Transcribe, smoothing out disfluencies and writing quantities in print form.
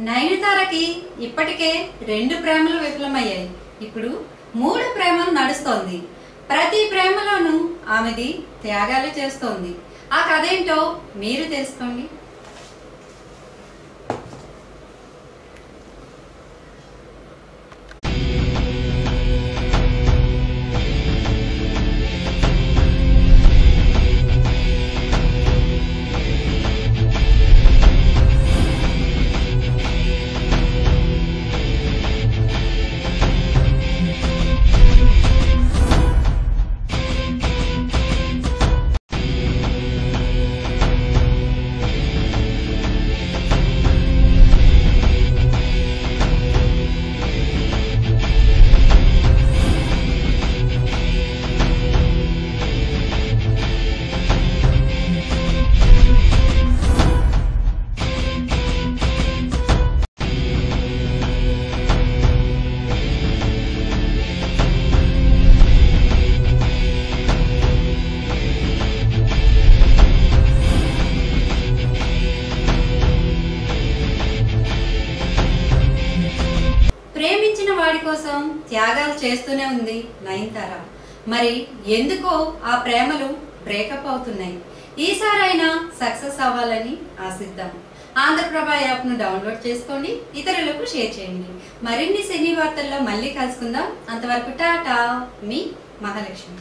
నయనతారకి ఇప్పటికే 2 ప్రేమలు విఫలమయ్యాయి. ఇప్పుడు 3 ప్రేమలు నడుస్తోంది. ప్రతి ప్రేమలోనూ ఆమెది త్యాగాలు చేస్తోంది. ఆ కథ ఏంటో మీరు తెలుసుకోండి. ప్రేమించిన వాడి కోసం త్యాగాలు చేస్తూనే ఉంది నయనతార. మరి ఎందుకో ఆ ప్రేమలు బ్రేకప్ అవుతున్నాయి. ఈసారైనా సక్సెస్ అవ్వాలని ఆశిద్దాం. ఆంధ్రప్రభ యాప్ను డౌన్లోడ్ చేసుకోండి, ఇతరులకు షేర్ చేయండి. మరిన్ని సినీ వార్తల్లో మళ్ళీ కలుసుకుందాం. అంతవరకు టాటా, మీ మహాలక్ష్మి.